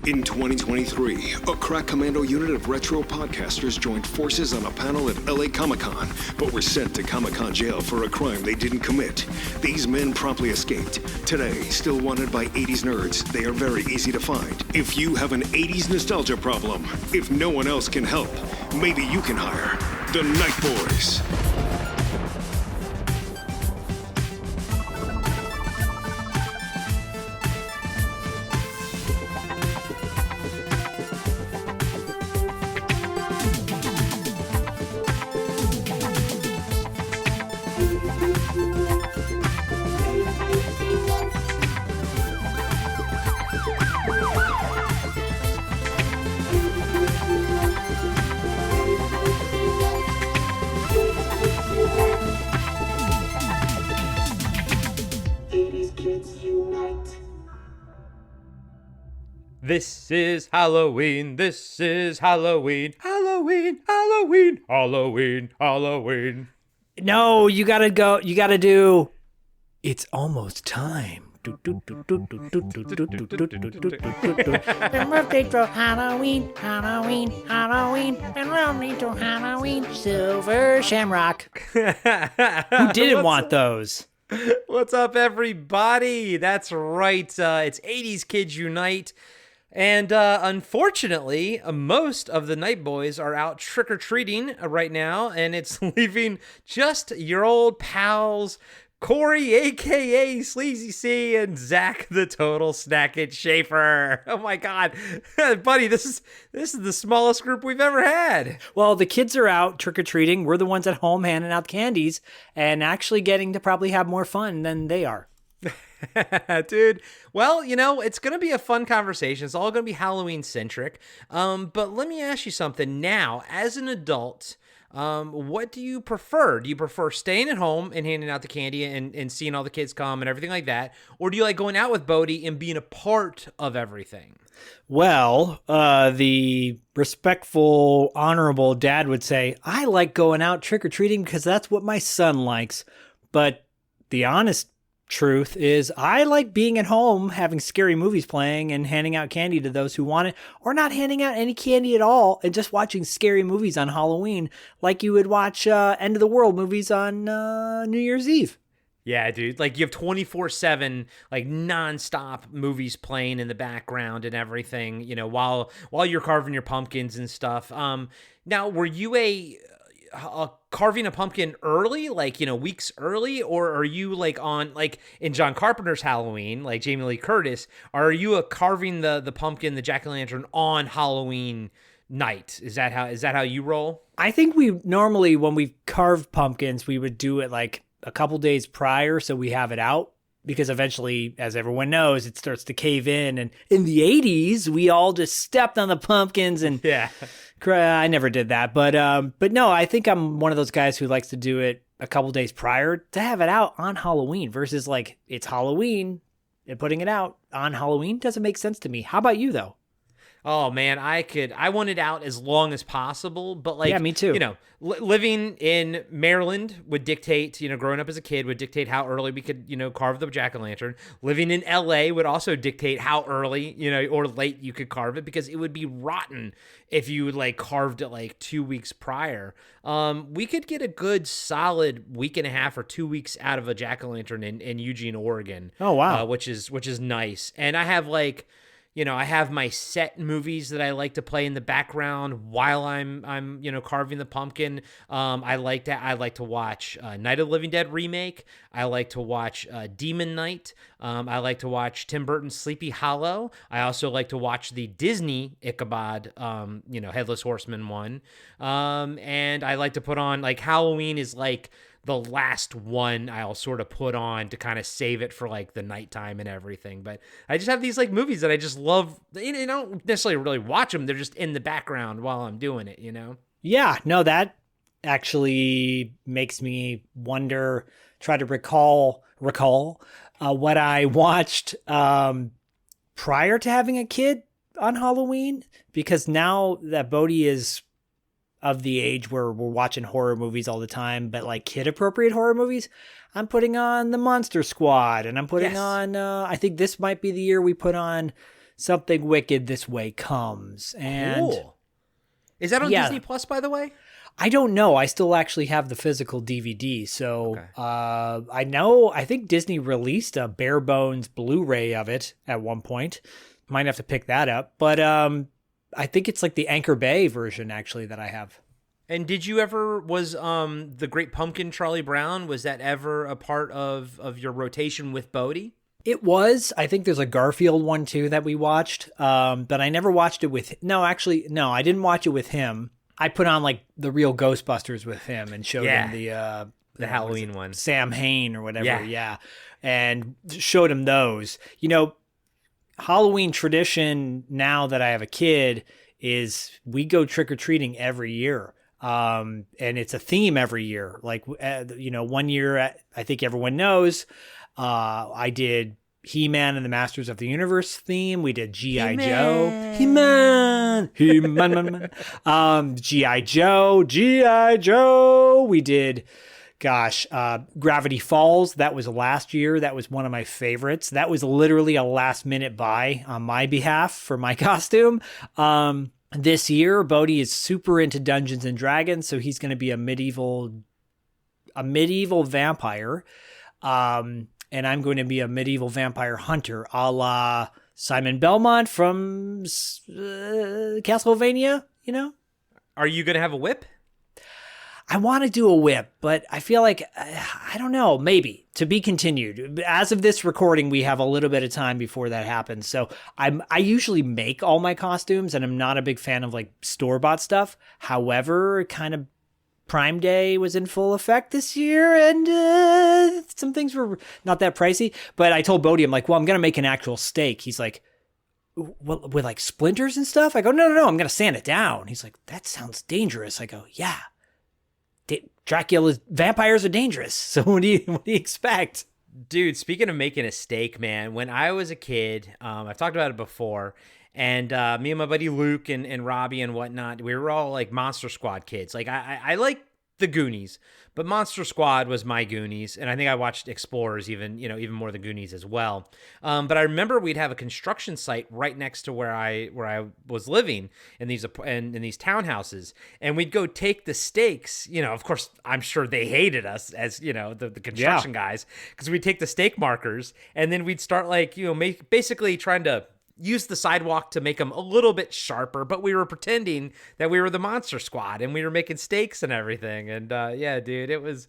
In 2023, a crack commando unit of retro podcasters joined forces on a panel at LA Comic-Con, but were sent to Comic-Con jail for a crime they didn't commit. These men promptly escaped. Today, still wanted by 80s nerds, they are very easy to find. If you have an 80s nostalgia problem, if no one else can help, maybe you can hire the Night Boys. This is Halloween, this is Halloween, Halloween, Halloween, Halloween, Halloween. No, you gotta do, it's almost time. The birthday for Halloween, Halloween, Halloween, and only to Halloween, Silver Shamrock. Who didn't want those? What's up, everybody? That's right, it's 80s Kids Unite. And unfortunately, most of the Night Boys are out trick-or-treating right now, and it's leaving just your old pals, Corey, a.k.a. Sleazy C, and Zach, the total snack it Schaefer. Oh my God, buddy, this is the smallest group we've ever had. Well, the kids are out trick-or-treating. We're the ones at home handing out candies and actually getting to probably have more fun than they are. Dude, well, you know, it's going to be a fun conversation. It's all going to be Halloween centric. But let me ask you something now. As an adult, what do you prefer? Do you prefer staying at home and handing out the candy and seeing all the kids come and everything like that? Or do you like going out with Bodie and being a part of everything? Well, the respectful, honorable dad would say, I like going out trick-or-treating because that's what my son likes. But the honest truth is I like being at home, having scary movies playing and handing out candy to those who want it, or not handing out any candy at all and just watching scary movies on Halloween like you would watch End of the World movies on New Year's Eve. Yeah, dude. Like, you have 24/7, like, nonstop movies playing in the background and everything, you know, while you're carving your pumpkins and stuff. Now, were you carving a pumpkin early, like, you know, weeks early, or are you like on, like in John Carpenter's Halloween, like Jamie Lee Curtis, are you carving the pumpkin, the jack-o'-lantern on Halloween night? Is that how you roll? I think we normally, when we carve pumpkins, we would do it like a couple days prior so we have it out, because eventually, as everyone knows, it starts to cave in. And in the 80s, we all just stepped on the pumpkins and yeah. I never did that. But no, I think I'm one of those guys who likes to do it a couple days prior to have it out on Halloween versus like it's Halloween and putting it out on Halloween doesn't make sense to me. How about you though? Oh man, I want it out as long as possible, but like, yeah, me too. You know, living in Maryland would dictate, you know, growing up as a kid would dictate how early we could, you know, carve the jack-o'-lantern. Living in LA would also dictate how early, you know, or late you could carve it, because it would be rotten if you like carved it like 2 weeks prior. We could get a good solid week and a half or 2 weeks out of a jack-o'-lantern in Eugene, Oregon. Oh wow, which is nice. And I have like, you know, I have my set movies that I like to play in the background while I'm you know, carving the pumpkin. I like to watch Night of the Living Dead remake. I like to watch Demon Knight. I like to watch Tim Burton's Sleepy Hollow. I also like to watch the Disney Ichabod, you know, Headless Horseman one. And I like to put on, like, Halloween is like the last one I'll sort of put on to kind of save it for like the nighttime and everything. But I just have these like movies that I just love. You know, I don't necessarily really watch them. They're just in the background while I'm doing it, you know? Yeah, no, that actually makes me wonder, try to recall what I watched prior to having a kid on Halloween, because now that Bodhi is of the age where we're watching horror movies all the time, but like kid appropriate horror movies, I'm putting on the Monster Squad, and I'm putting on, I think this might be the year we put on Something Wicked This Way Comes. And Cool. Is that on Yeah. Disney Plus, by the way? I don't know. I still actually have the physical DVD. So Okay. I think Disney released a bare bones Blu-ray of it at one point. Might have to pick that up. But I think it's like the Anchor Bay version actually that I have. And did you ever, was The Great Pumpkin, Charlie Brown, was that ever a part of your rotation with Bodie? It was. I think there's a Garfield one too that we watched. But I never watched it with, no, I didn't watch it with him. I put on like the real Ghostbusters with him and showed him The Halloween one. Sam Hain or whatever. Yeah. Yeah. And showed him those. You know, Halloween tradition now that I have a kid is we go trick-or-treating every year. And it's a theme every year. Like, you know, one year, I think everyone knows, I did He-Man and the Masters of the Universe theme. We did G.I. Joe. He-Man. G.I. Joe. We did, Gravity Falls. That was last year. That was one of my favorites. That was literally a last-minute buy on my behalf for my costume. This year, Bodhi is super into Dungeons and Dragons, so he's going to be a medieval vampire. And I'm going to be a medieval vampire hunter, a la Simon Belmont from Castlevania, you know? Are you going to have a whip? I want to do a whip, but I feel like, I don't know, maybe. To be continued. As of this recording, we have a little bit of time before that happens. So I usually make all my costumes, and I'm not a big fan of like store-bought stuff. However, kind of Prime Day was in full effect this year, and some things were not that pricey. But I told Bodhi, I'm like, well, I'm going to make an actual steak. He's like, well, with like splinters and stuff? I go, no, I'm going to sand it down. He's like, that sounds dangerous. I go, yeah. Dracula's vampires are dangerous. So what do you expect? Dude, speaking of making a steak, man, when I was a kid, I've talked about it before, and me and my buddy Luke and Robbie and whatnot, we were all like Monster Squad kids. Like I like the Goonies, but Monster Squad was my Goonies, and I think I watched Explorers even more than Goonies as well. But I remember we'd have a construction site right next to where I was living in these townhouses, and we'd go take the stakes. You know, of course, I'm sure they hated us as the construction guys, because we'd take the stake markers and then we'd start basically trying to use the sidewalk to make them a little bit sharper, but we were pretending that we were the Monster Squad and we were making steaks and everything. And yeah, dude, it was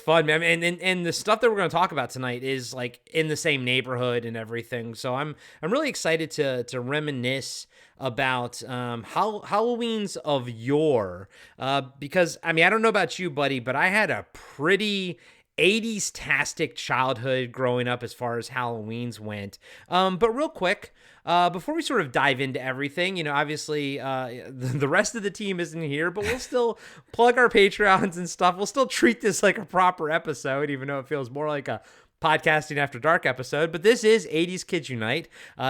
fun, man. And the stuff that we're going to talk about tonight is like in the same neighborhood and everything. So I'm really excited to reminisce about Halloween's of yore, because I mean, I don't know about you, buddy, but I had a pretty 80s-tastic childhood growing up as far as Halloween's went. But real quick, before we sort of dive into everything, obviously the rest of the team isn't here, but we'll still plug our Patreons and stuff. We'll still treat this like a proper episode, even though it feels more like a Podcasting After Dark episode. But this is 80s Kids Unite.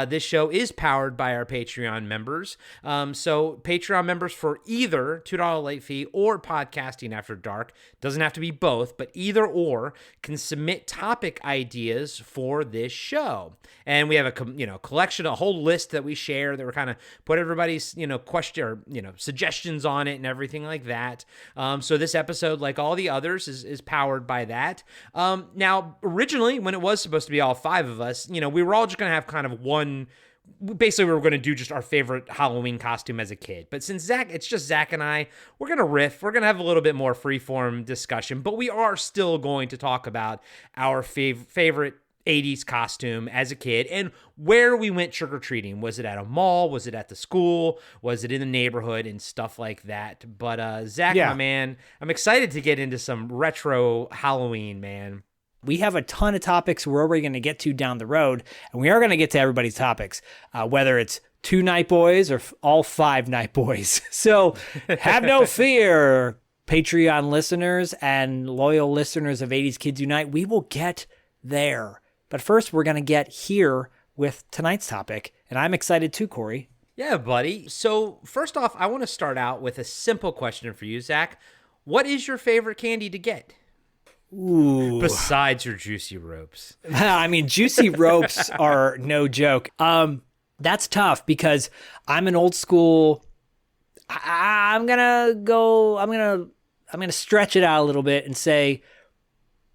This show is powered by our Patreon members. So Patreon members for either $2 late fee or Podcasting After Dark, doesn't have to be both, but either or, can submit topic ideas for this show. And we have a collection, a whole list that we share that we're kind of put everybody's question or suggestions on it and everything like that. So this episode, like all the others, is powered by that. Now originally, when it was supposed to be all five of us, we were all just gonna have kind of one. Basically, we were going to do just our favorite Halloween costume as a kid. But since it's just Zach and I, we're going to riff. We're going to have a little bit more freeform discussion, but we are still going to talk about our favorite 80s costume as a kid and where we went trick-or-treating. Was it at a mall? Was it at the school? Was it in the neighborhood and stuff like that? But Zach, my man, I'm excited to get into some retro Halloween, man. We have a ton of topics we're already going to get to down the road, and we are going to get to everybody's topics, whether it's 2 Night Boys or all 5 Night Boys. So have no fear, Patreon listeners and loyal listeners of 80s Kids Unite. We will get there. But first, we're going to get here with tonight's topic, and I'm excited too, Corey. Yeah, buddy. So first off, I want to start out with a simple question for you, Zach. What is your favorite candy to get? Ooh. Besides your Juicy Ropes. I mean, Juicy Ropes are no joke. That's tough because I'm an old school. I'm gonna stretch it out a little bit and say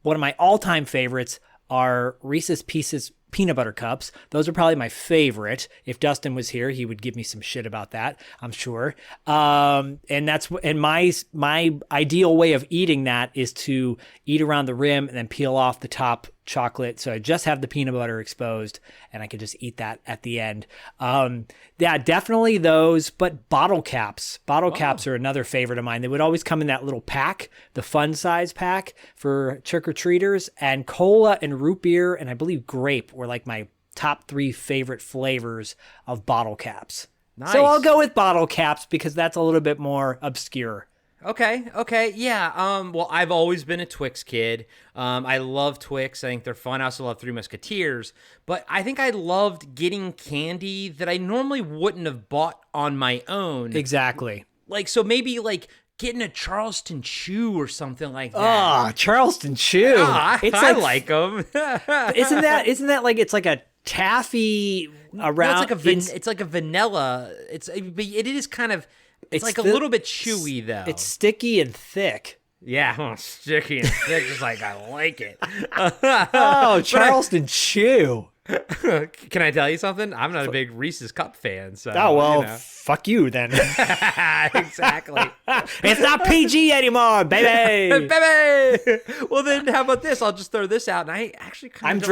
one of my all-time favorites are Reese's Pieces peanut butter cups. Those are probably my favorite. If Dustin was here, he would give me some shit about that, I'm sure. And my ideal way of eating that is to eat around the rim and then peel off the top chocolate. So I just have the peanut butter exposed and I can just eat that at the end. Yeah, definitely those, but bottle caps. Bottle caps are another favorite of mine. They would always come in that little pack, the fun size pack for trick-or-treaters, and cola and root beer and I believe grape were like my top 3 favorite flavors of bottle caps. Nice. So I'll go with bottle caps because that's a little bit more obscure. Okay, yeah. Well, I've always been a Twix kid. I love Twix. I think they're fun. I also love Three Musketeers. But I think I loved getting candy that I normally wouldn't have bought on my own. Exactly. Like, so maybe like getting a Charleston Chew or something like that. Oh, Charleston Chew. I like them. isn't that like it's like a taffy around? No, it's like a vanilla. It is kind of. It's like a little bit chewy, though. It's sticky and thick. Yeah, sticky and thick, just like I like it. Oh, Charleston Chew. Can I tell you something? I'm not a big Reese's Cup fan, so. Oh, well, fuck you then. Exactly. It's not PG anymore, baby. Baby! Well, then how about this? I'll just throw this out, and I actually kind of I'm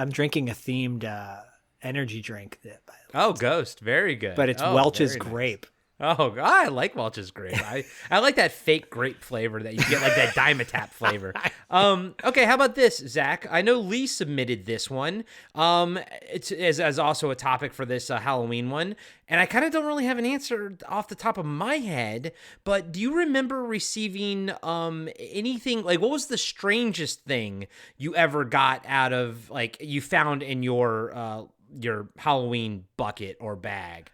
drinking a themed energy drink. Oh, Ghost. Very good. But it's Welch's grape. Oh, I like Welch's grape. I like that fake grape flavor that you get, like that Dimetap flavor. Okay, how about this, Zach? I know Lee submitted this one. It's as also a topic for this Halloween one, and I kind of don't really have an answer off the top of my head. But do you remember receiving anything like what was the strangest thing you ever got out of like you found in your Halloween bucket or bag?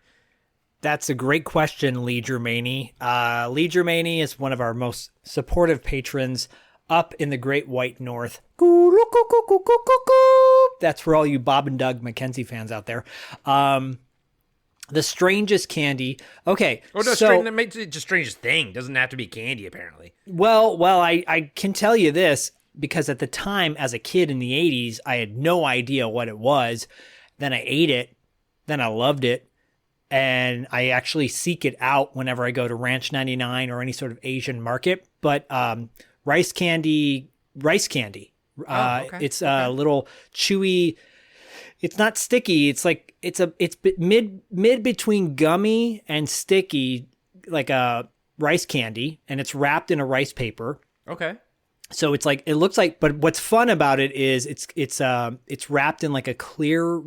That's a great question, Lee Germani. Lee Germani is one of our most supportive patrons up in the Great White North. That's for all you Bob and Doug McKenzie fans out there. The strangest candy. Okay. Oh, no, that makes it just strangest thing. Doesn't have to be candy, apparently. Well, I can tell you this because at the time, as a kid in the 80s, I had no idea what it was. Then I ate it. Then I loved it. And I actually seek it out whenever I go to Ranch 99 or any sort of Asian market. But rice candy. Okay. It's a little chewy. It's not sticky. It's like it's mid between gummy and sticky, like a rice candy, and it's wrapped in a rice paper. Okay. So it's like it looks like. But what's fun about it is it's wrapped in like a clear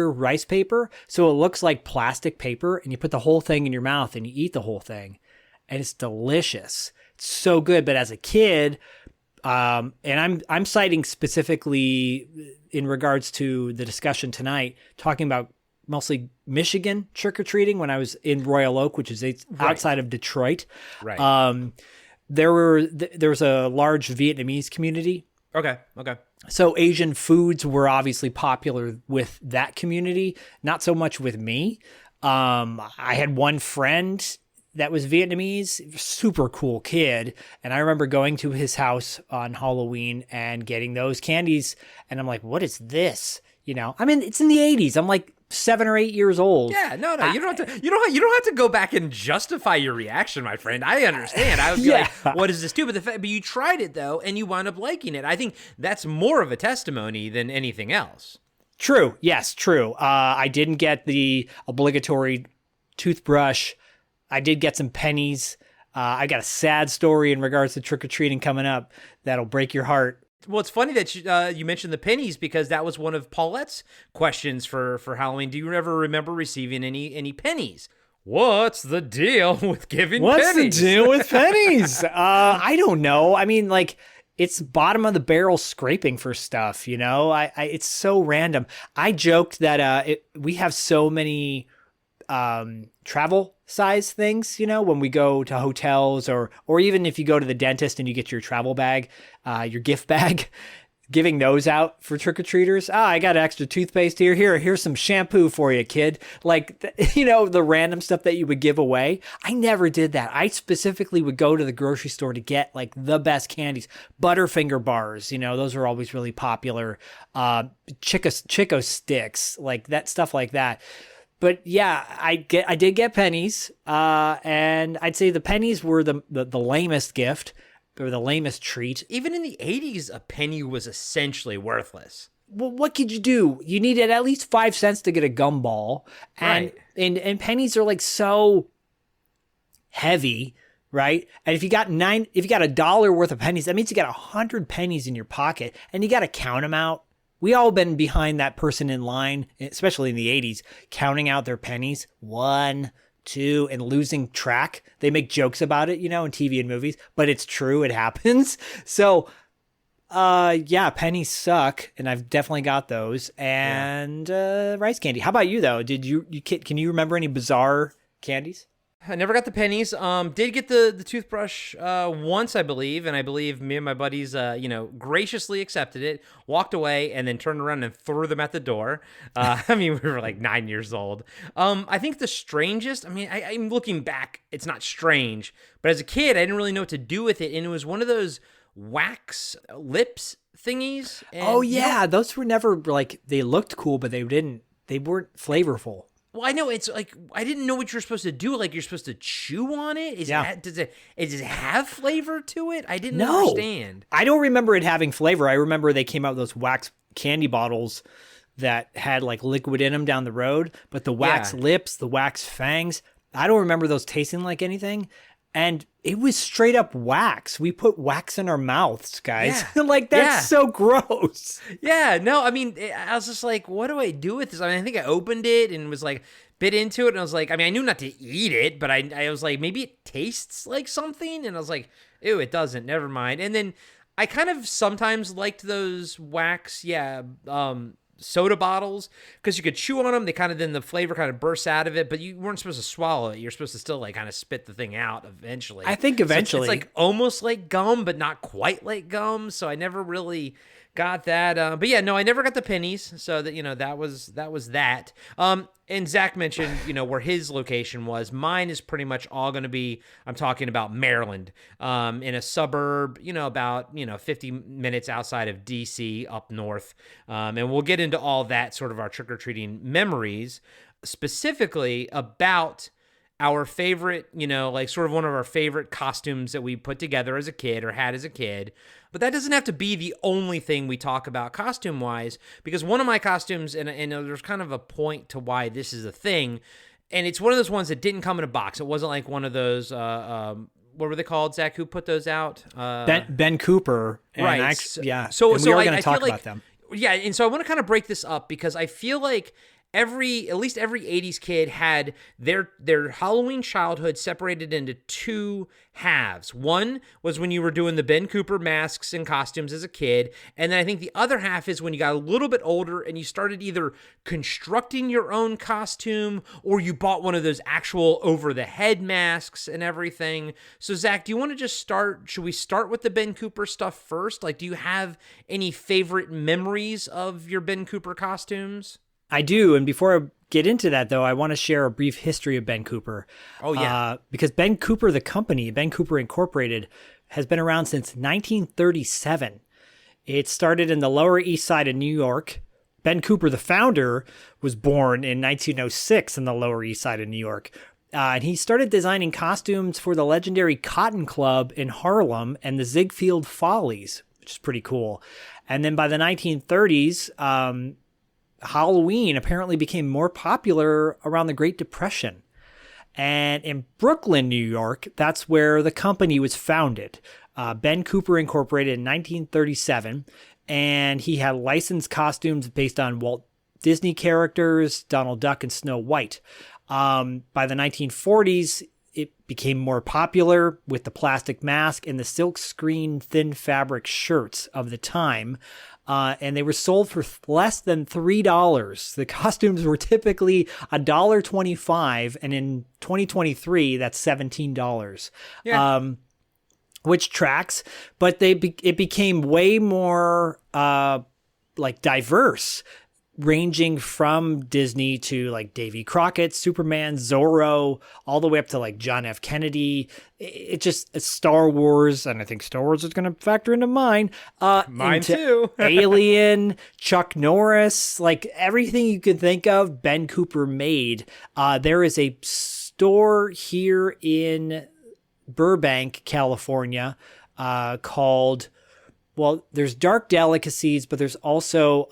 rice paper, so it looks like plastic paper, and you put the whole thing in your mouth and you eat the whole thing, and it's delicious. It's so good. But as a kid, and I'm citing specifically in regards to the discussion tonight, talking about mostly Michigan trick-or-treating when I was in Royal Oak, which is outside of Detroit. Right. There was a large Vietnamese community. Okay. So Asian foods were obviously popular with that community, not so much with me. I had one friend that was Vietnamese, super cool kid. And I remember going to his house on Halloween and getting those candies. And I'm like, what is this? You know, I mean, it's in the 80s. I'm like 7 or 8 years old. Yeah, no, you don't have to. You don't have to go back and justify your reaction, my friend. I understand. I would be like, "What does this do?" But you tried it though, and you wound up liking it. I think that's more of a testimony than anything else. True. Yes, true. I didn't get the obligatory toothbrush. I did get some pennies. I got a sad story in regards to trick-or-treating coming up that'll break your heart. Well, it's funny that you mentioned the pennies because that was one of Paulette's questions for Halloween. Do you ever remember receiving any pennies? What's the deal with giving pennies? What's the deal with pennies? I don't know. I mean, like, it's bottom of the barrel scraping for stuff, you know? It's so random. I joked that we have so many travel size things, you know, when we go to hotels or even if you go to the dentist and you get your travel bag, your gift bag, giving those out for trick-or-treaters. I got extra toothpaste here. Here's some shampoo for you, kid. Like, the random stuff that you would give away. I never did that. I specifically would go to the grocery store to get like the best candies. Butterfinger bars, those are always really popular. Chico sticks, like that stuff like that. But yeah, I did get pennies. And I'd say the pennies were the lamest gift. Or the lamest treat. Even in the 80s, a penny was essentially worthless. Well, what could you do? You needed at least 5 cents to get a gumball. And, Right. and pennies are like so heavy, right? And if you got $1 worth of pennies, that means you got 100 pennies in your pocket and you got to count them out. We all been behind that person in line, especially in the 80s, counting out their pennies. 1, 2, and losing track. They make jokes about it, in TV and movies, but it's true. It happens. So, yeah, pennies suck, and I've definitely got those. And rice candy. How about you though? Can you remember any bizarre candies? I never got the pennies. Did get the toothbrush once, I believe, and I believe me and my buddies, graciously accepted it, walked away, and then turned around and threw them at the door. We were like 9 years old. I think the strangest. I'm looking back, it's not strange, but as a kid, I didn't really know what to do with it, and it was one of those wax lips thingies. And Oh yeah, those were never like they looked cool, but they weren't flavorful. Well, I know it's like I didn't know what you're supposed to do. Like you're supposed to chew on it. Does it have flavor to it? I didn't understand. I don't remember it having flavor. I remember they came out with those wax candy bottles that had like liquid in them down the road, but the wax lips, the wax fangs, I don't remember those tasting like anything. And it was straight up wax. We put wax in our mouths, guys. Yeah. Like, that's so gross. Yeah, no, I was just like, what do I do with this? I think I opened it and was like, bit into it. And I was like, I knew not to eat it, but I was like, maybe it tastes like something. And I was like, ew, it doesn't. Never mind. And then I kind of sometimes liked those wax, soda bottles because you could chew on them. They then the flavor kind of bursts out of it, but you weren't supposed to swallow it. You're supposed to still like kind of spit the thing out eventually. I think eventually. So it's like almost like gum, but not quite like gum. So I never really got that. But yeah, no, I never got the pennies. So that, that was that. And Zach mentioned, where his location was. Mine is pretty much all going to be, I'm talking about Maryland, in a suburb, about, 50 minutes outside of DC up north. And we'll get into all that sort of our trick-or-treating memories, specifically about our favorite, sort of one of our favorite costumes that we put together as a kid or had as a kid. But that doesn't have to be the only thing we talk about costume-wise, because one of my costumes, and there's kind of a point to why this is a thing, and it's one of those ones that didn't come in a box. It wasn't like one of those, what were they called, Zach? Who put those out? Ben Cooper. And right. So we are going to talk about them. Yeah, and so I want to kind of break this up because I feel like at least every 80s kid had their Halloween childhood separated into two halves. One was when you were doing the Ben Cooper masks and costumes as a kid, and then I think the other half is when you got a little bit older and you started either constructing your own costume or you bought one of those actual over-the-head masks and everything. So Zach, do you want to just should we start with the Ben Cooper stuff first? Like, do you have any favorite memories of your Ben Cooper costumes? I do. And before I get into that, though, I want to share a brief history of Ben Cooper. Oh, yeah. Because Ben Cooper, the company, Ben Cooper Incorporated, has been around since 1937. It started in the Lower East Side of New York. Ben Cooper, the founder, was born in 1906 in the Lower East Side of New York. And he started designing costumes for the legendary Cotton Club in Harlem and the Ziegfeld Follies, which is pretty cool. And then by the 1930s, Halloween apparently became more popular around the Great Depression. And in Brooklyn, New York, that's where the company was founded. Ben Cooper Incorporated in 1937, and he had licensed costumes based on Walt Disney characters, Donald Duck and Snow White. By the 1940s, it became more popular with the plastic mask and the silkscreen thin fabric shirts of the time. And they were sold for less than $3. The costumes were typically $1.25, and in 2023, that's $17. Yeah. which tracks, but it became way more like diverse, ranging from Disney to like Davy Crockett, Superman, Zorro, all the way up to like John F. Kennedy. It's Star Wars, and I think Star Wars is going to factor into mine. Mine too. Alien, Chuck Norris, like everything you could think of, Ben Cooper made. There is a store here in Burbank, California, called, well, there's Dark Delicacies, but there's also,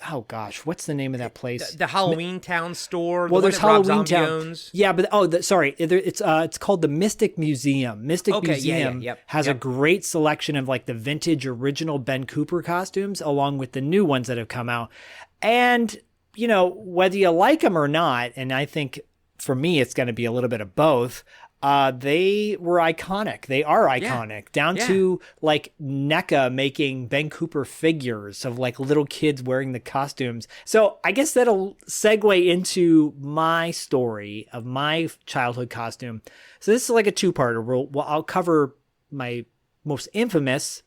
oh gosh, what's the name of that place? The Halloween Town store. Well, the there's one that Rob Halloween Zombie Town. owns. Yeah, but sorry, it's called the Mystic Museum. Mystic Museum has a great selection of like the vintage original Ben Cooper costumes, along with the new ones that have come out. And you know, whether you like them or not, and I think for me it's going to be a little bit of both. They were iconic. They are iconic, down to like NECA making Ben Cooper figures of like little kids wearing the costumes. So I guess that'll segue into my story of my childhood costume. So this is like a two-parter. I'll cover my most infamous,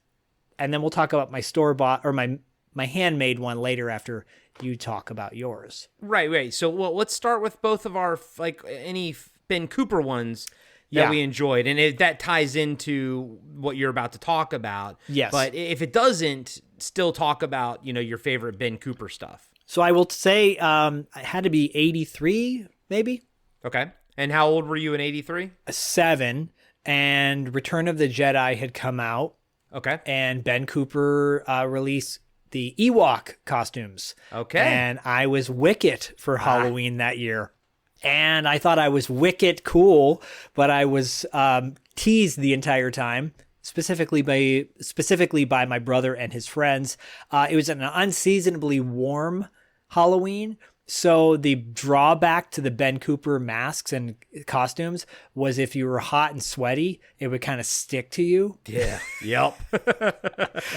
and then we'll talk about my store-bought or my handmade one later after you talk about yours. Right. So let's start with both of our like any Ben Cooper ones that we enjoyed, and that ties into what you're about to talk about. Yes. But if it doesn't, still talk about, you know, your favorite Ben Cooper stuff. So I will say I had to be 83, maybe. Okay. And how old were you in 83? 7, and Return of the Jedi had come out. Okay. And Ben Cooper released the Ewok costumes. Okay. And I was Wicket for Halloween that year. And I thought I was Wicket cool, but I was teased the entire time, specifically by my brother and his friends. It was an unseasonably warm Halloween, so the drawback to the Ben Cooper masks and costumes was if you were hot and sweaty, it would kind of stick to you. Yeah. Yep.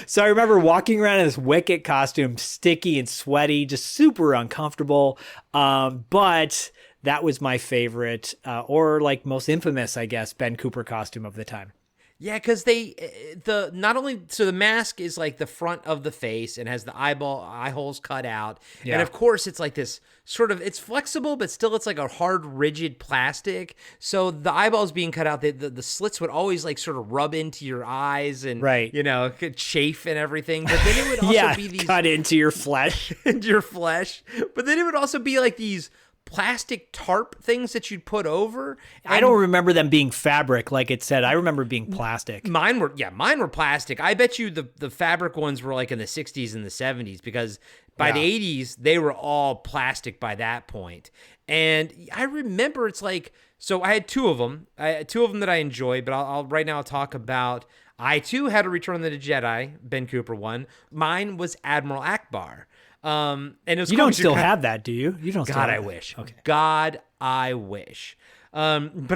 So I remember walking around in this Wicket costume, sticky and sweaty, just super uncomfortable. But that was my favorite, or like most infamous, I guess, Ben Cooper costume of the time. Yeah, because not only the mask is like the front of the face and has the eye holes cut out, and of course it's like this sort of, it's flexible, but still it's like a hard, rigid plastic. So the eyeballs being cut out, the slits would always like sort of rub into your eyes and you know, could chafe and everything. But then it would also be these cut into your flesh, into your flesh. But then it would also be like these plastic tarp things that you'd put over. I don't remember them being fabric like it said. I remember being plastic. Mine were plastic. I bet you the fabric ones were like in the 60s and the 70s, because by the 80s they were all plastic by that point. And I remember it's like, so I had two of them that I enjoyed, but I'll right now talk about, I too had a Return of the Jedi Ben Cooper one. Mine was Admiral Akbar. And it was you don't still have that, do you? You don't. God, I wish. Okay. God, I wish. But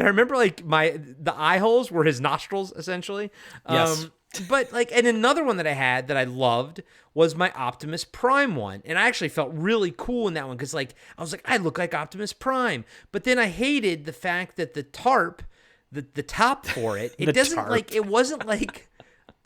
I remember like the eye holes were his nostrils essentially. Yes. But like, and another one that I had that I loved was my Optimus Prime one, and I actually felt really cool in that one because like I was like, I look like Optimus Prime. But then I hated the fact that the tarp, the top for it, it doesn't tarp. Like, it wasn't like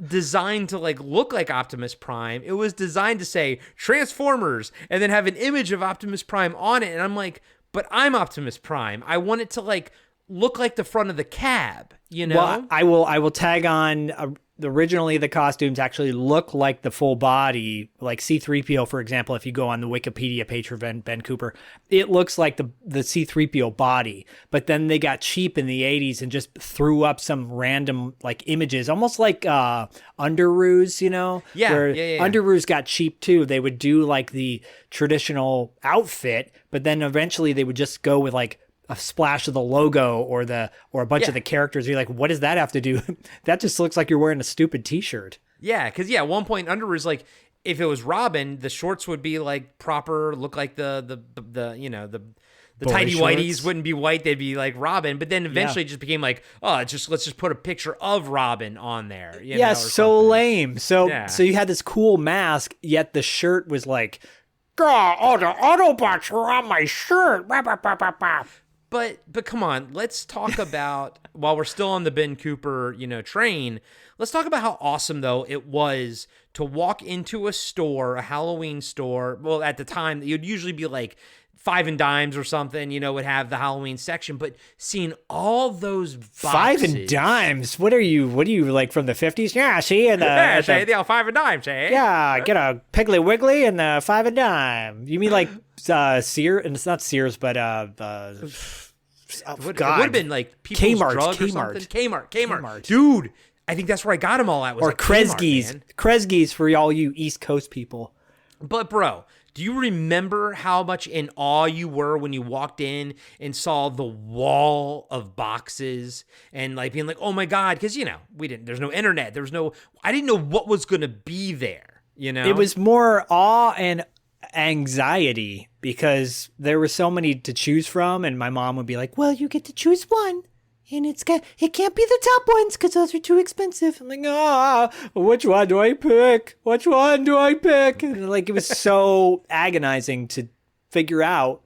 designed to like look like Optimus Prime. It was designed to say Transformers and then have an image of Optimus Prime on it. And I'm like, but I'm Optimus Prime. I want it to like look like the front of the cab, you know? Well, I will tag on. Originally, the costumes actually look like the full body, like C-3PO, for example. If you go on the Wikipedia page for Ben Cooper, it looks like the C-3PO body. But then they got cheap in the 80s and just threw up some random like images, almost like Underoos, you know? Yeah, where yeah. Underoos got cheap too. They would do like the traditional outfit, but then eventually they would just go with like a splash of the logo or a bunch of the characters. You're like, what does that have to do? That just looks like you're wearing a stupid t-shirt. Yeah, because at one point Underoos, like if it was Robin, the shorts would be like proper, look like the you know, the tidy whities wouldn't be white, they'd be like Robin. But then eventually it just became like, oh, let's just put a picture of Robin on there. You know, so lame. So you had this cool mask, yet the shirt was like, oh, the Autobots are on my shirt. Bah, bah, bah, bah, bah. But come on, let's talk about, while we're still on the Ben Cooper, train, let's talk about how awesome, though, it was to walk into a store, a Halloween store. Well, at the time, it would usually be like Five and Dimes or something, would have the Halloween section, but seeing all those boxes. Five and Dimes? What are you like, from the 50s? Yeah, see? And Five and Dimes, eh? Yeah, get a Piggly Wiggly and the Five and Dime. You mean like Sears? And it's not Sears, but It would have been like People's Kmart, Drug or something. Kmart. Dude, I think that's where I got them all at. Was or at Kmart, Kresge's. man. Kresge's for all you East Coast people. But bro, do you remember how much in awe you were when you walked in and saw the wall of boxes and like being like, oh my God, because there's no internet. I didn't know what was going to be there, It was more awe and anxiety because there were so many to choose from, and my mom would be like, well, you get to choose one. And it can't be the top ones because those are too expensive. I'm like, which one do I pick? Which one do I pick? And like, it was so agonizing to figure out.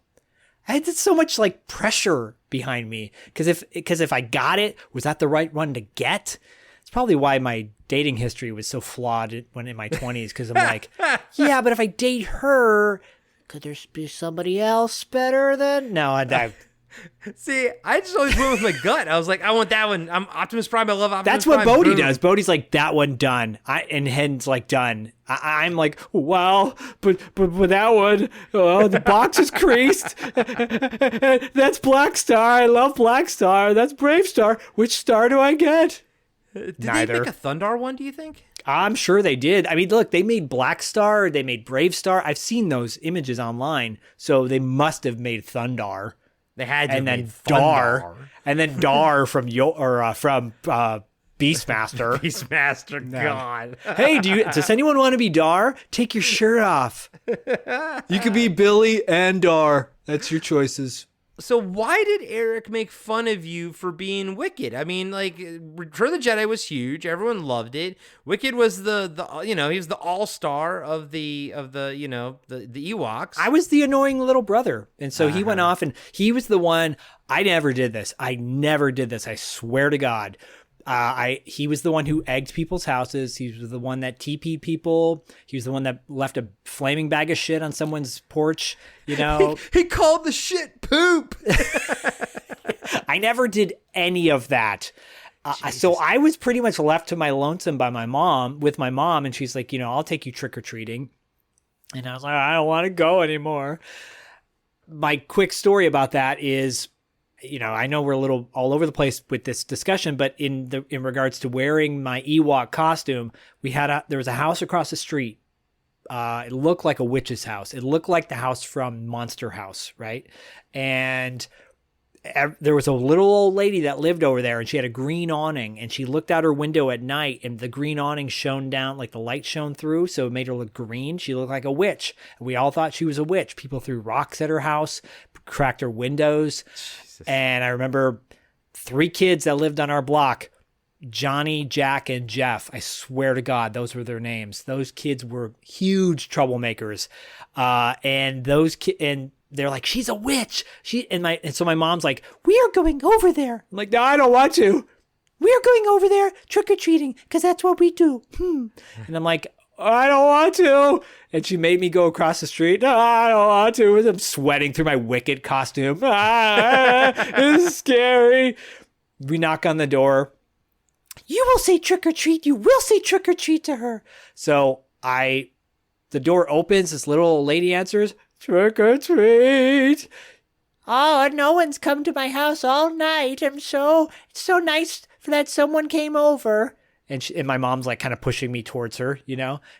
I had so much like pressure behind me because if I got it, was that the right one to get? It's probably why my dating history was so flawed when in my 20s, because I'm like, yeah, but if I date her, could there be somebody else better than? No, I See, I just always went with my gut. I was like, I want that one. I'm Optimus Prime. I love Optimus That's Prime. what Bodhi Boom. does. Bodhi's like, that one done. And Hen's like, done. I'm like, well, but that one, the box is creased. That's Black Star. I love Black Star. That's Brave Star. Which star do I get? Did Neither. they make a Thundar one, do you think? I'm sure they did. I mean, look, they made Black Star. They made Brave Star. I've seen those images online. So they must have made Thundar. They had to and then make Dar, Thundar. and then Dar from Beastmaster. Beastmaster, God. Hey, does anyone want to be Dar? Take your shirt off. You could be Billy and Dar. That's your choices. So why did Eric make fun of you for being Wicket? I mean, like, Return of the Jedi was huge. Everyone loved it. Wicket was the he was the all-star of the Ewoks. I was the annoying little brother. And so he went off, and he was the one. I never did this. I swear to God. He was the one who egged people's houses. He was the one that TP'd people. He was the one that left a flaming bag of shit on someone's porch, He called the shit poop. I never did any of that. So I was pretty much left to my lonesome with my mom. And she's like, I'll take you trick-or-treating. And I was like, I don't want to go anymore. My quick story about that is, I know we're a little all over the place with this discussion, but in regards to wearing my Ewok costume, there was a house across the street. It looked like a witch's house. It looked like the house from Monster House, right? And there was a little old lady that lived over there, and she had a green awning, and she looked out her window at night, and the green awning shone down, like the light shone through, so it made her look green. She looked like a witch. And we all thought she was a witch. People threw rocks at her house, cracked her windows. And I remember 3 kids that lived on our block, Johnny, Jack, and Jeff. I swear to God, those were their names. Those kids were huge troublemakers. And they're like, she's a witch. So my mom's like, we are going over there. I'm like, no, I don't want to. We're going over there trick-or-treating because that's what we do. And I'm like, I don't want to. And she made me go across the street. No, I don't want to. I'm sweating through my Wicket costume. This is scary. We knock on the door. You will say trick or treat. You will say trick or treat to her. So the door opens. This little old lady answers, trick or treat. Oh, no one's come to my house all night. It's so nice that someone came over. And my mom's like kind of pushing me towards her,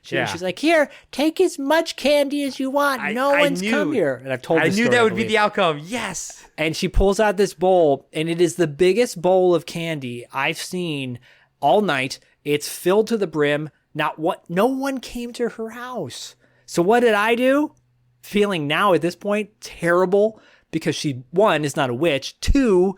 She's like, here, take as much candy as you want. No one's come here. And I've told this I knew story, that would be the outcome. Yes. And she pulls out this bowl, and it is the biggest bowl of candy I've seen all night. It's filled to the brim. No one came to her house. So what did I do? Feeling now at this point terrible because she, 1, is not a witch. 2,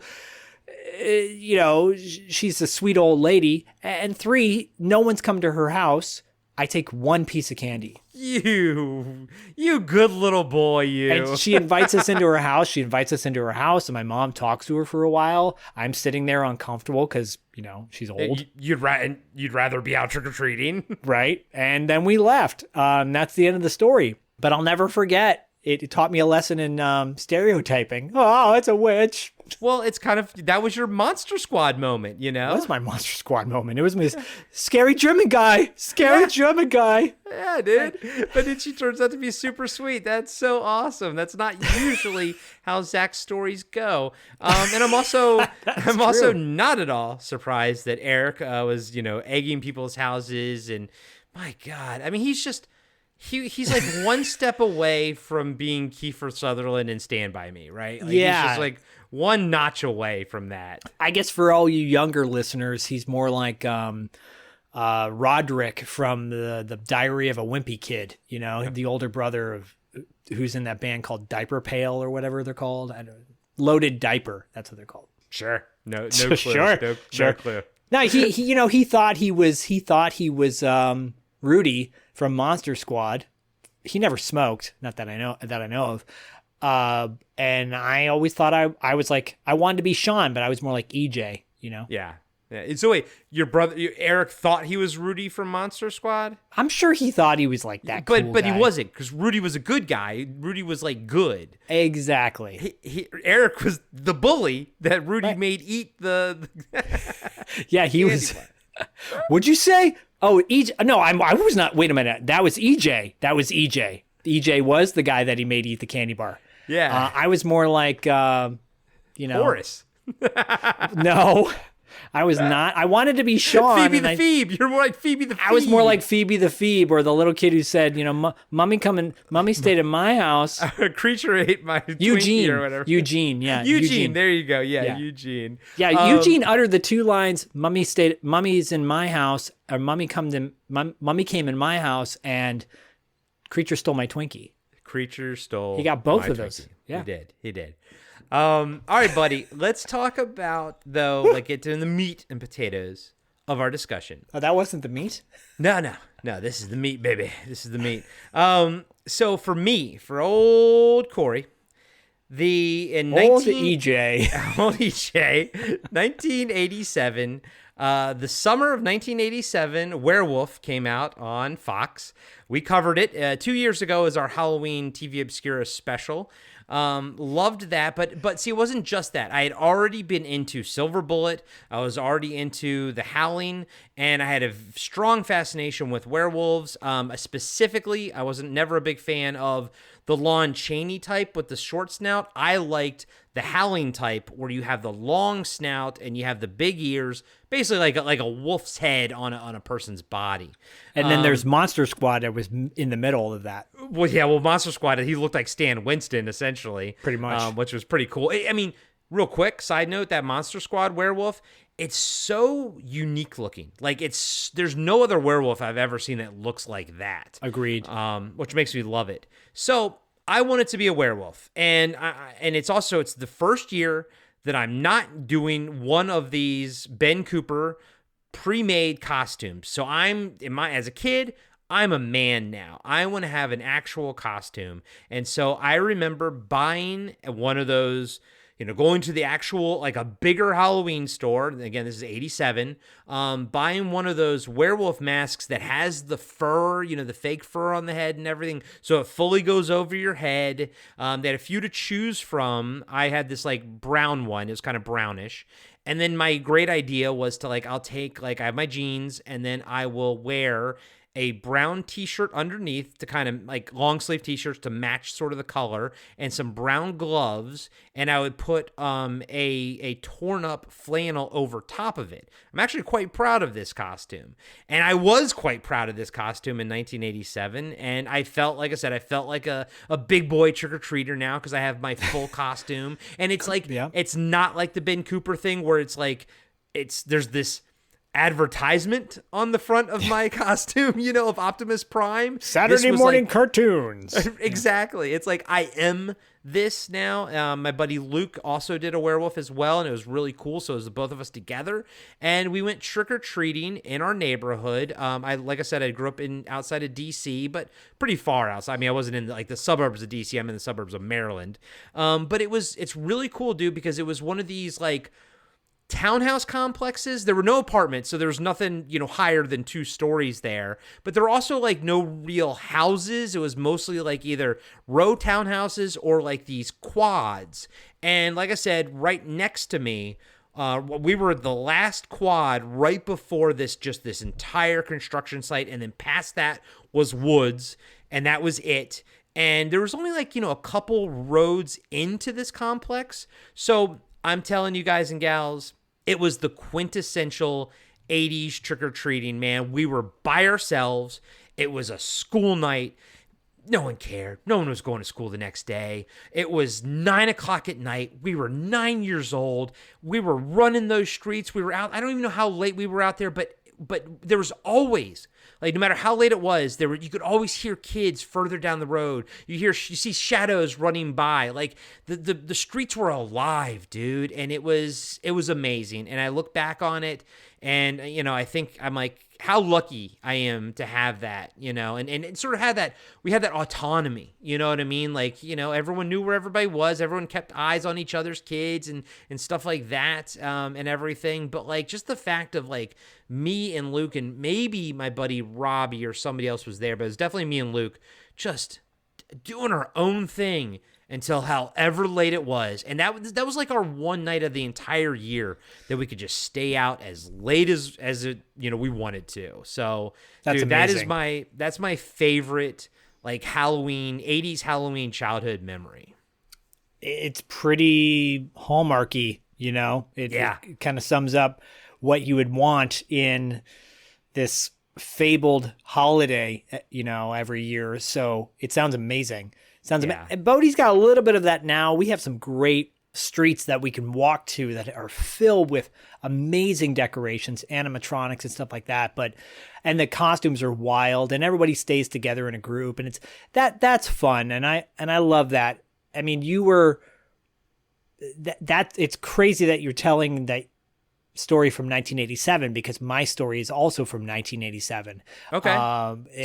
she's a sweet old lady. And 3, no one's come to her house. I take one piece of candy. You good little boy, you. And she invites us into her house. And my mom talks to her for a while. I'm sitting there uncomfortable because, she's old. You'd rather be out trick-or-treating. Right. And then we left. That's the end of the story. But I'll never forget. It taught me a lesson in stereotyping. Oh, it's a witch. Well, it's that was your Monster Squad moment, That's my Monster Squad moment. It was my scary German guy. German guy. Yeah, dude. But then she turns out to be super sweet. That's so awesome. That's not usually how Zak's stories go. And I'm also not at all surprised that Eric was, egging people's houses. And my God, I mean, he's just... He's like one step away from being Kiefer Sutherland in Stand By Me, right? Like, yeah. He's just like one notch away from that. I guess for all you younger listeners, he's more like Roderick from the Diary of a Wimpy Kid, the older brother of who's in that band called Diaper Pail or whatever they're called. Loaded Diaper. That's what they're called. Sure. No clue. Sure. No clue. No, he thought he was Rudy from Monster Squad. He never smoked, not that I know of. And I always thought I was like, I wanted to be Sean, but I was more like EJ, Yeah. And so wait, your brother Eric thought he was Rudy from Monster Squad? I'm sure he thought he was like that cool but guy. He wasn't, because Rudy was a good guy. Rudy was like good. Exactly. Eric was the bully that Rudy made eat the yeah, he was. What'd you say? Oh, EJ. No, I was not. Wait a minute. That was EJ. EJ was the guy that he made eat the candy bar. Yeah. I was more like, Horace. No, I was not. I wanted to be Sean. Phoebe the Phoebe. You're more like Phoebe the Phoebe. I was more like Phoebe the Phoebe, or the little kid who said, Mommy stayed in my house. A creature ate my Eugene Twinkie or whatever. Eugene, yeah. Eugene, there you go. Yeah, Eugene. Yeah, Eugene uttered the two lines, Mummy's in my house, or Mummy came in my house, and Creature stole my Twinkie. Creature stole. He got both my of those. Twinkie. Yeah. He did. All right, buddy. Let's talk about, though, get to the meat and potatoes of our discussion. Oh, that wasn't the meat? No. This is the meat, baby. This is the meat. So for old Corey, Old EJ, 1987. The summer of 1987, Werewolf came out on Fox. We covered it 2 years ago as our Halloween TV Obscura special. Loved that, but see, it wasn't just that. I had already been into Silver Bullet. I was already into The Howling, and I had a strong fascination with werewolves. Specifically, I wasn't never a big fan of the Lon Chaney type with the short snout. I liked the Howling type, where you have the long snout and you have the big ears, basically like a wolf's head on a person's body. And then there's Monster Squad that was in the middle of that. Well, Monster Squad, he looked like Stan Winston, essentially. Pretty much. Which was pretty cool. I mean, real quick, side note, that Monster Squad werewolf, it's so unique looking. Like, there's no other werewolf I've ever seen that looks like that. Agreed. Which makes me love it. So I wanted to be a werewolf. And it's the first year that I'm not doing one of these Ben Cooper pre-made costumes. So as a kid, I'm a man now. I want to have an actual costume. And so I remember buying one of those, going to the actual, like a bigger Halloween store. Again, this is 87. Buying one of those werewolf masks that has the fur, the fake fur on the head and everything. So it fully goes over your head. They had a few to choose from. I had this like brown one. It was kind of brownish. And then my great idea was to I have my jeans, and then I will wear a brown t-shirt underneath to kind of like long sleeve t-shirts to match sort of the color, and some brown gloves, and I would put a torn up flannel over top of it. I'm actually quite proud of this costume, and I was quite proud of this costume in 1987, and I felt like a big boy trick-or-treater now because I have my full costume, and it's like It's not like the Ben Cooper thing where it's like there's this advertisement on the front of my costume, of Optimus Prime. Saturday morning cartoons. Exactly. It's like I am this now. My buddy Luke also did a werewolf as well, and it was really cool. So it was the both of us together, and we went trick-or-treating in our neighborhood. Like I said, I grew up outside of DC, but pretty far outside. I mean, I wasn't in like the suburbs of DC. I'm in the suburbs of Maryland. But it's really cool, dude, because it was one of these like townhouse complexes. There were no apartments, so there was nothing, higher than 2 stories there. But there were also like no real houses. It was mostly like either row townhouses or like these quads. And like I said, right next to me, we were the last quad right before this entire construction site. And then past that was woods, and that was it. And there was only like, a couple roads into this complex. So I'm telling you guys and gals, it was the quintessential 80s trick-or-treating, man. We were by ourselves. It was a school night. No one cared. No one was going to school the next day. It was 9 o'clock at night. We were 9 years old. We were running those streets. We were out. I don't even know how late we were out there, but there was always, like, no matter how late it was, you could always hear kids further down the road. You see shadows running by. Like the streets were alive, dude, and it was amazing. And I look back on it, and I think I'm like, how lucky I am to have that, and sort of had that. We had that autonomy, you know what I mean? Like, everyone knew where everybody was. Everyone kept eyes on each other's kids and stuff like that, and everything. But like, just the fact of like me and Luke, and maybe my buddy Robbie or somebody else was there, but it was definitely me and Luke, just doing our own thing until however late it was. And that was like our one night of the entire year that we could just stay out as late as it, we wanted to. So That's dude, amazing. that's my favorite like 80s Halloween childhood memory. It's pretty hallmarky, It kind of sums up what you would want in this fabled holiday, every year. So it sounds amazing. And Bodie's got a little bit of that now. We have some great streets that we can walk to that are filled with amazing decorations, animatronics and stuff like that. And the costumes are wild, and everybody stays together in a group, and that's fun. And I love that. I mean, you were it's crazy that you're telling that story from 1987, because my story is also from 1987. Okay.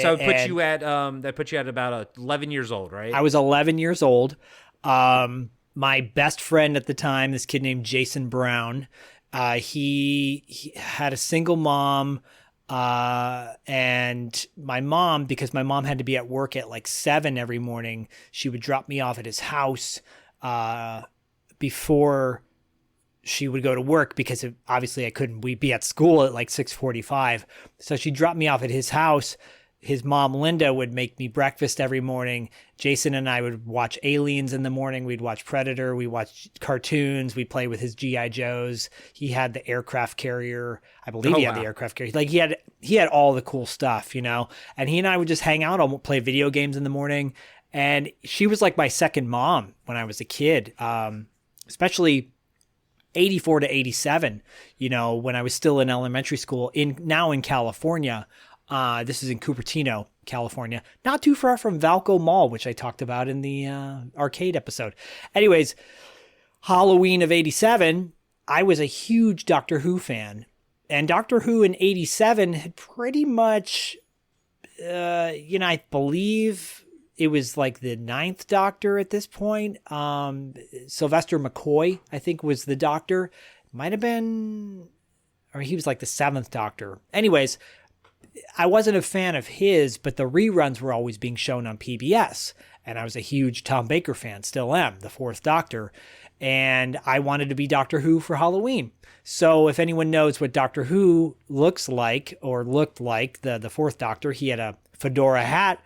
So that put you at about 11 years old, right? I was 11 years old. My best friend at the time, this kid named Jason Brown, he had a single mom, and my mom, because my mom had to be at work at like 7 every morning, she would drop me off at his house before she would go to work, because obviously we'd be at school at like 6:45. So she dropped me off at his house. His mom, Linda, would make me breakfast every morning. Jason and I would watch Aliens in the morning. We'd watch Predator. We watched cartoons. We'd play with his G.I. Joes. He had the aircraft carrier. I believe he had the aircraft carrier. Like he had all the cool stuff, and he and I would just hang out and play video games in the morning. And she was like my second mom when I was a kid, especially 84 to 87, when I was still in elementary school now in California. This is in Cupertino, California, not too far from Valco Mall, which I talked about in the arcade episode. Anyways, Halloween of 87, I was a huge Doctor Who fan, and Doctor Who in 87 had pretty much, I believe it was like the 9th Doctor at this point. Sylvester McCoy, I think, was the Doctor. Might have been, or he was like the 7th Doctor. Anyways, I wasn't a fan of his, but the reruns were always being shown on PBS. And I was a huge Tom Baker fan, still am, the 4th Doctor. And I wanted to be Doctor Who for Halloween. So if anyone knows what Doctor Who looks like or looked like, the 4th Doctor, he had a fedora hat,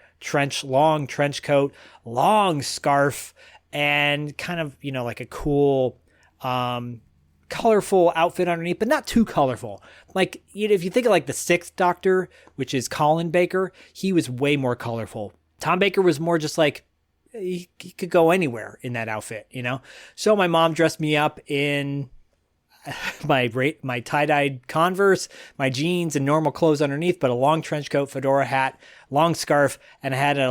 long trench coat, long scarf, and kind of, like a cool, colorful outfit underneath, but not too colorful. Like, if you think of like the 6th Doctor, which is Colin Baker, he was way more colorful. Tom Baker was more just like, he could go anywhere in that outfit, So my mom dressed me up in my tie-dyed Converse, my jeans, and normal clothes underneath, but a long trench coat, fedora hat, long scarf, and I had an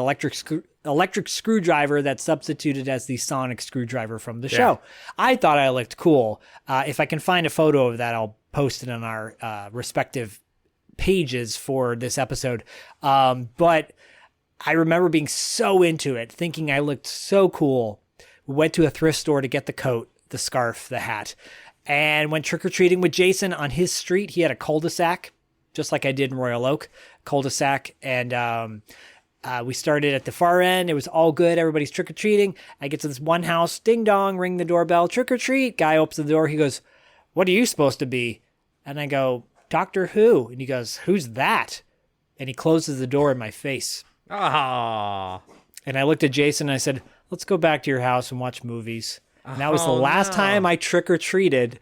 electric screwdriver that's substituted as the sonic screwdriver from the show. I thought I looked cool. If I can find a photo of that, I'll post it on our respective pages for this episode. But I remember being so into it, thinking I looked so cool. We went to a thrift store to get the coat, the scarf, the hat, and went trick-or-treating with Jason on his street. He had a cul-de-sac, just like I did in Royal Oak, cul-de-sac. And we started at the far end. It was all good. Everybody's trick-or-treating. I get to this one house, ding-dong, ring the doorbell, trick-or-treat. Guy opens the door. He goes, "What are you supposed to be?" And I go, "Doctor Who." And he goes, "Who's that?" And he closes the door in my face. Oh. And I looked at Jason and I said, "Let's go back to your house and watch movies." And that was the last time I trick-or-treated,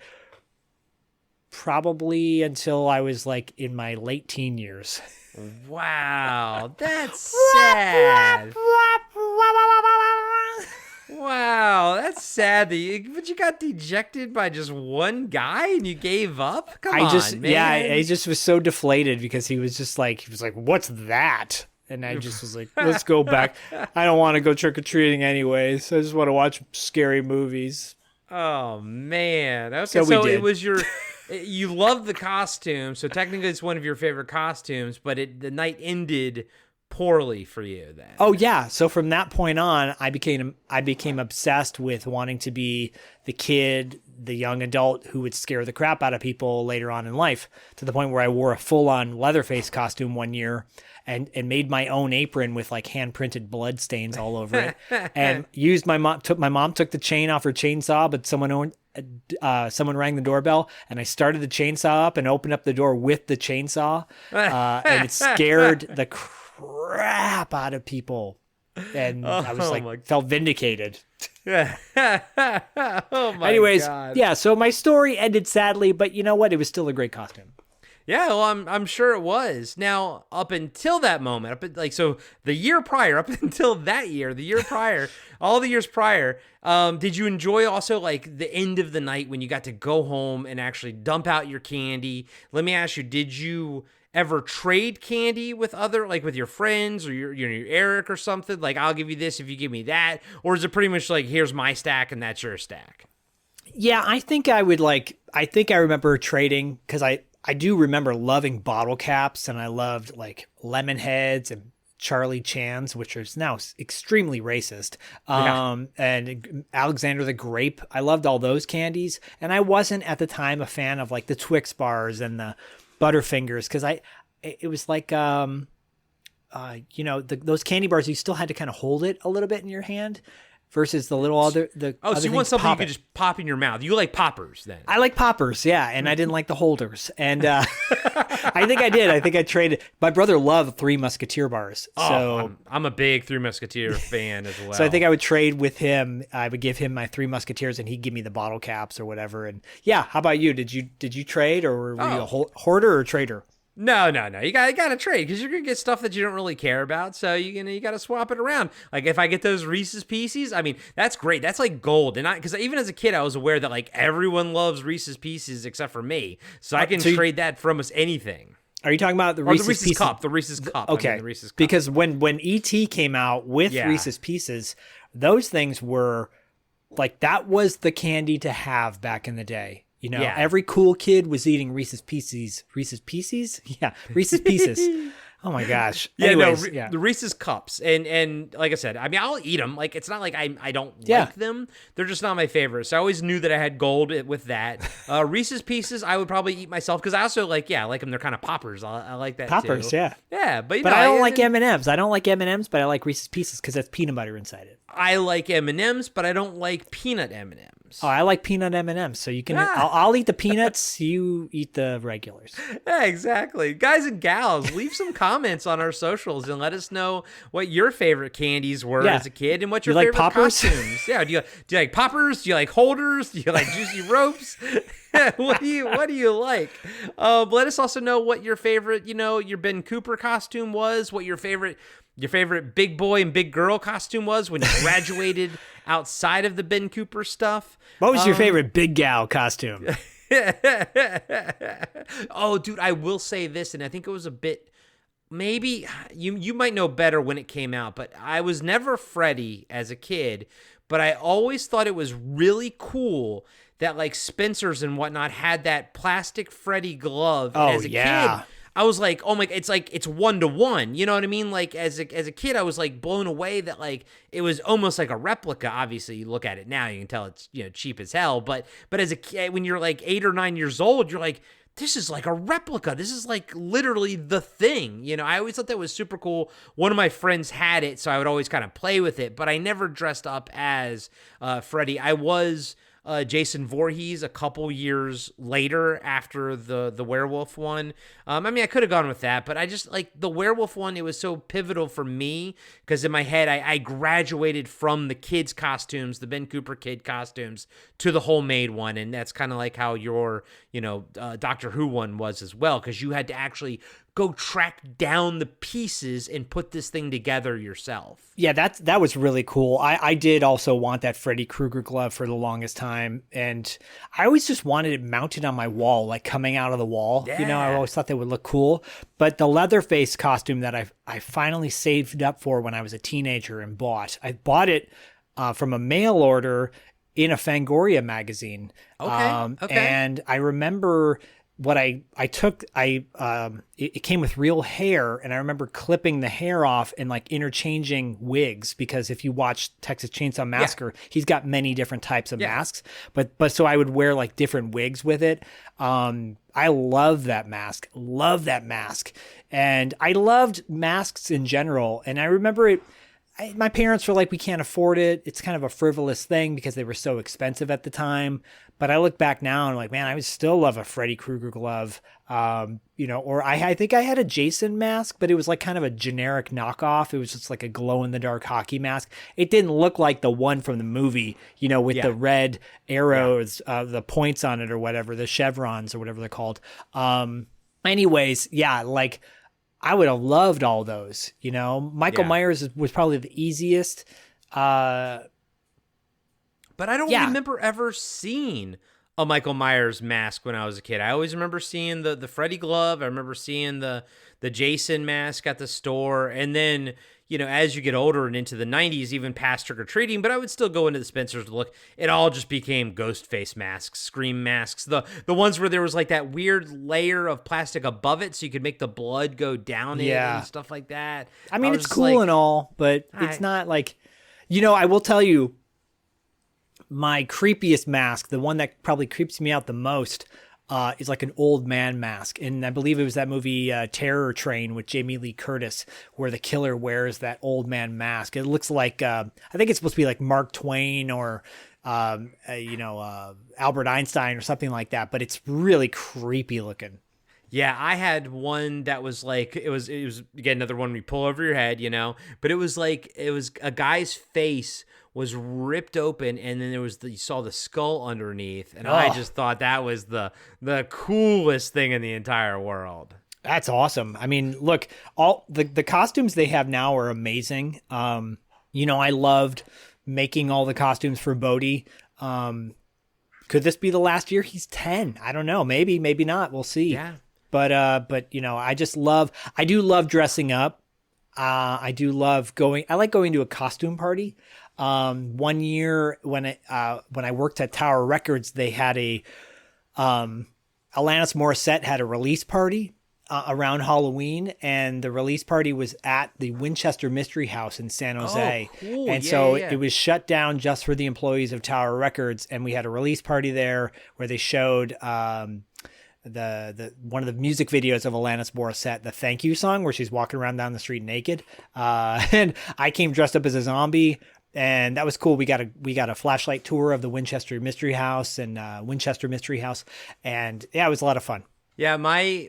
probably until I was like in my late teen years. Wow, that's sad. Wow, that's sad but you got dejected by just one guy and you gave up? Come on, man. Yeah, I just was so deflated because he was like, "What's that?" And I just was like, "Let's go back. I don't want to go trick-or-treating anyways. I just want to watch scary movies." Oh, man. Okay, So we did. It was you loved the costume, so technically it's one of your favorite costumes, but the night ended poorly for you then. Oh yeah. So from that point on, I became obsessed with wanting to be the kid, the young adult who would scare the crap out of people later on in life, to the point where I wore a full-on Leatherface costume one year and made my own apron with like hand-printed blood stains all over it, and used my mom took the chain off her chainsaw, but someone rang the doorbell, and I started the chainsaw up and opened up the door with the chainsaw, and it scared the crap out of people, and I was like, felt vindicated. Oh my Anyways, God. yeah, so my story ended sadly, but you know what? It was still a great costume. Yeah, well, I'm sure it was. Now, up until that moment, so the year prior, up until that year, the year prior, all the years prior, did you enjoy also like the end of the night when you got to go home and actually dump out your candy? Let me ask you, did you ever trade candy with with your friends or your Eric or something? Like, I'll give you this if you give me that, or is it pretty much like, here's my stack and that's your stack? Yeah, I think I remember trading, because I do remember loving bottle caps, and I loved like lemon heads and Charlie Chan's, which is now extremely racist. And Alexander the Grape. I loved all those candies. And I wasn't at the time a fan of like the Twix bars and the Butterfingers, because it was like, those candy bars, you still had to kind of hold it a little bit in your hand. Versus the little other so you want something you could just pop in your mouth. You like poppers then? I like poppers, yeah, and I didn't like the holders. And I think I did. I think I traded. My brother loved Three Musketeer bars. So I'm a big Three Musketeer fan as well. So I think I would trade with him. I would give him my Three Musketeers, and he'd give me the bottle caps or whatever. And yeah, how about you? Did you trade, or were you a hoarder or trader? No. You gotta trade, because you're gonna get stuff that you don't really care about. So you gotta swap it around. Like if I get those Reese's Pieces, I mean that's great. That's like gold. And because even as a kid, I was aware that like everyone loves Reese's Pieces except for me. So I can trade that for almost anything. Are you talking about the Reese's Pieces? Cup? The Reese's Cup. Okay. I mean, the Reese's Cup. Because when E.T. came out with Reese's Pieces, those things were like, that was the candy to have back in the day. You know, every cool kid was eating Reese's Pieces. Reese's Pieces? Yeah, Reese's Pieces. Oh my gosh. Anyways, the Reese's Cups. And like I said, I mean, I'll eat them. Like, it's not like I don't like them. They're just not my favorite. So I always knew that I had gold with that. Reese's Pieces, I would probably eat myself, because I also like them. They're kind of poppers. I like that poppers, too. yeah. Yeah, but I don't like M&Ms. I don't like M&Ms, but I like Reese's Pieces because that's peanut butter inside it. I like M&Ms, but I don't like peanut M&Ms. Oh, I like peanut M&Ms. So you can. I'll eat the peanuts. You eat the regulars. Yeah, exactly. Guys and gals, leave some comments on our socials and let us know what your favorite candies were as a kid and what your favorite costumes. Yeah, do you like poppers? Do you like holders? Do you like juicy ropes? What do you like? Let us also know what your favorite, your Ben Cooper costume was. What your favorite big boy and big girl costume was when you graduated outside of the Ben Cooper stuff. What was your favorite big gal costume? Oh, dude, I will say this, and I think it was a bit maybe you might know better when it came out, but I was never Freddy as a kid, but I always thought it was really cool that like Spencer's and whatnot had that plastic Freddy glove. And as a kid, I was like, oh my, it's like, it's 1-to-1. You know what I mean? Like as a kid, I was like blown away that like, it was almost like a replica. Obviously you look at it now, you can tell it's, cheap as hell. But as a kid, when you're like 8 or 9 years old, you're like, this is like a replica. This is like literally the thing. I always thought that was super cool. One of my friends had it, so I would always kind of play with it, but I never dressed up as Freddy. I was Jason Voorhees a couple years later after the werewolf one. I mean, I could have gone with that, but I just like the werewolf one. It was so pivotal for me because in my head, I graduated from the kids' costumes, the Ben Cooper kid costumes, to the homemade one. And that's kind of like how your, Doctor Who one was as well, because you had to actually go track down the pieces and put this thing together yourself. Yeah, that was really cool. I did also want that Freddy Krueger glove for the longest time. And I always just wanted it mounted on my wall, like coming out of the wall. Yeah. I always thought they would look cool. But the Leatherface costume that I finally saved up for when I was a teenager and bought, I bought it from a mail order in a Fangoria magazine. Okay. And I remember what I took, it came with real hair, and I remember clipping the hair off and like interchanging wigs, because if you watch Texas Chainsaw Massacre, he's got many different types of masks, but so I would wear like different wigs with it. I love that mask, and I loved masks in general. And I remember my parents were like, we can't afford it. It's kind of a frivolous thing because they were so expensive at the time. But I look back now and I'm like, man, I would still love a Freddy Krueger glove. Or I think I had a Jason mask, but it was like kind of a generic knockoff. It was just like a glow in the dark hockey mask. It didn't look like the one from the movie, with the red arrows, the points on it or whatever, the chevrons or whatever they're called. Anyways, like I would have loved all those, Michael Myers was probably the easiest. But I don't remember ever seeing a Michael Myers mask when I was a kid. I always remember seeing the Freddy glove. I remember seeing the Jason mask at the store. And then, as you get older and into the 90s, even past trick-or-treating, but I would still go into the Spencer's to look. It all just became ghost face masks, scream masks. The ones where there was like that weird layer of plastic above it so you could make the blood go down it and stuff like that. I mean, it's cool and all, but it's not like, I will tell you, my creepiest mask, the one that probably creeps me out the most, is like an old man mask. And I believe it was that movie Terror Train with Jamie Lee Curtis, where the killer wears that old man mask. It looks like, I think it's supposed to be like Mark Twain or, Albert Einstein or something like that. But it's really creepy looking. Yeah, I had one that was like, it was again, another one where you pull over your head, but it was like, it was a guy's face was ripped open, and then you saw the skull underneath, and I just thought that was the coolest thing in the entire world. That's awesome. I mean, look, all the costumes they have now are amazing. I loved making all the costumes for Bodhi. Could this be the last year? He's 10. I don't know. Maybe not. We'll see. Yeah. But I do love dressing up. I do love I like going to a costume party. One year when I worked at Tower Records, they had Alanis Morissette had a release party around Halloween, and the release party was at the Winchester Mystery House in San Jose. Oh, cool. And it was shut down just for the employees of Tower Records, and we had a release party there where they showed the one of the music videos of Alanis Morissette, the Thank You song, where she's walking around down the street naked. And I came dressed up as a zombie, and that was cool. We got a flashlight tour of the Winchester Mystery House and Winchester Mystery House, and it was a lot of fun. Yeah,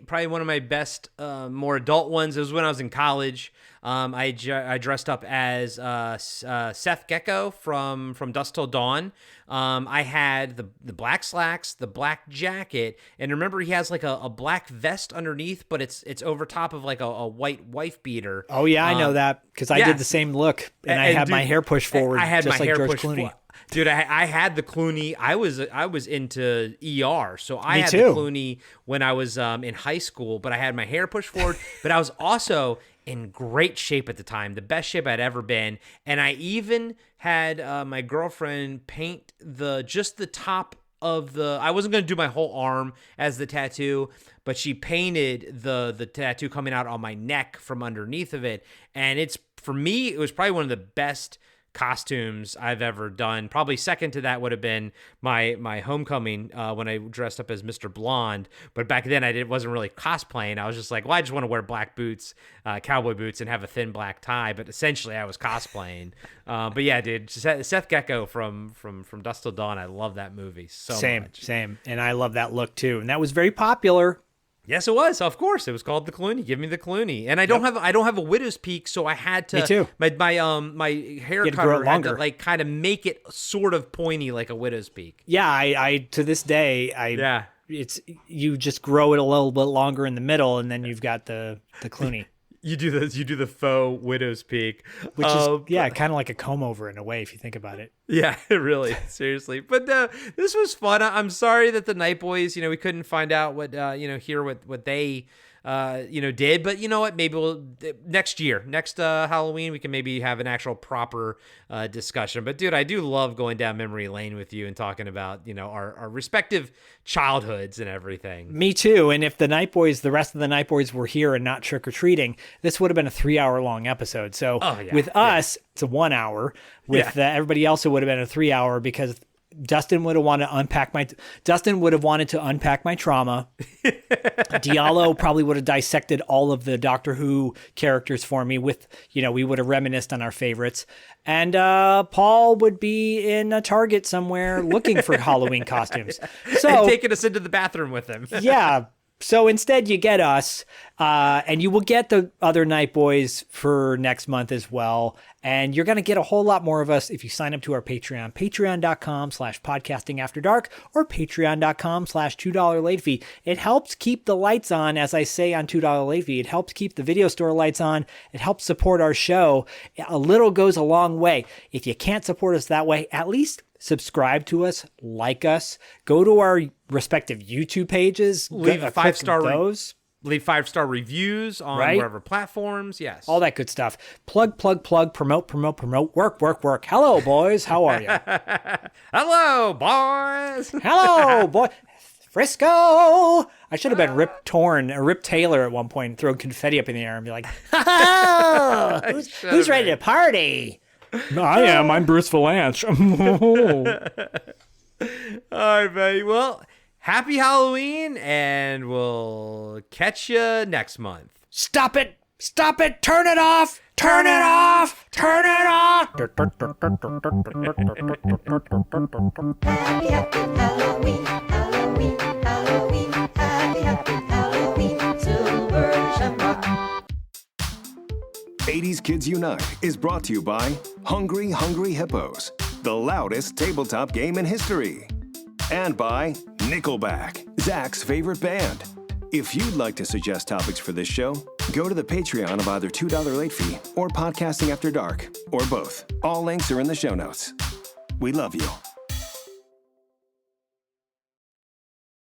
probably one of my best, more adult ones was when I was in college. I dressed up as Seth Gecko from Dusk Till Dawn. I had the black slacks, the black jacket, and remember he has like a black vest underneath, but it's over top of like a white wife beater. Oh yeah, I know that because I did the same look, and I had my hair pushed forward. I had just my like hair George pushed Clooney. Dude, I had the Clooney. I was into ER, so I Me had too. the Clooney when I was in high school. But I had my hair pushed forward. But I was also in great shape at the time, the best shape I'd ever been. And I even had my girlfriend paint just the top of the. I wasn't gonna do my whole arm as the tattoo, but she painted the tattoo coming out on my neck from underneath of it. And for me, it was probably one of the best costumes I've ever done. Probably second to that would have been my homecoming when I dressed up as Mr. Blonde. But back then wasn't really cosplaying. I was just like, well, I just want to wear black boots, cowboy boots, and have a thin black tie. But essentially, I was cosplaying. But yeah, dude, Seth Gecko from Dusk Till Dawn. I love that movie so much. Same. And I love that look too. And that was very popular. Yes, it was. Of course, it was called the Clooney. Give me the Clooney. And I don't have a widow's peak, so I had to. Me too. My hair cutter had to like kind of make it sort of pointy like a widow's peak. Yeah, I to this day, it's you just grow it a little bit longer in the middle, and then you've got the Clooney. You do the faux widow's peak, which is kind of like a comb over in a way if you think about it. Yeah, really, seriously. But this was fun. I'm sorry that the Night Boys, we couldn't find out what hear what they did. But you know what? Maybe next Halloween, we can maybe have an actual proper discussion. But dude, I do love going down memory lane with you and talking about, our respective childhoods and everything. Me too. And if the rest of the Night Boys were here and not trick-or-treating, this would have been a 3-hour long episode. So with us, it's a 1 hour. With everybody else, it would have been a 3 hour because Dustin would have wanted to unpack my trauma. Diallo probably would have dissected all of the Doctor Who characters for me we would have reminisced on our favorites. And Paul would be in a Target somewhere looking for Halloween costumes. So and taking us into the bathroom with him. Yeah. So instead you get us, and you will get the other Night Boys for next month as well. And you're going to get a whole lot more of us if you sign up to our Patreon, patreon.com/podcastingafterdark or patreon.com/$2 late fee. It helps keep the lights on, as I say on $2 late fee. It helps keep the video store lights on. It helps support our show. A little goes a long way. If you can't support us that way, at least subscribe to us, like us, go to our respective YouTube pages, leave a 5-star leave 5-star reviews on wherever platforms. Yes. All that good stuff. Plug, promote, work. Hello, boys. How are you? Hello, boys. Hello, boy. Frisco. I should have been Rip Taylor at one point and throw confetti up in the air and be like, who's ready to party? I am. I'm Bruce Valanche. All right, buddy. Well, happy Halloween, and we'll catch you next month. Stop it. Turn it off. Turn it off. Turn it off. Happy Halloween, Halloween, Halloween. Happy Halloween, Silver Shamrock. 80s Kids Unite is brought to you by Hungry Hungry Hippos, the loudest tabletop game in history. And by Nickelback, Zach's favorite band. If you'd like to suggest topics for this show, go to the Patreon of either $2 late fee or Podcasting After Dark, or both. All links are in the show notes. We love you.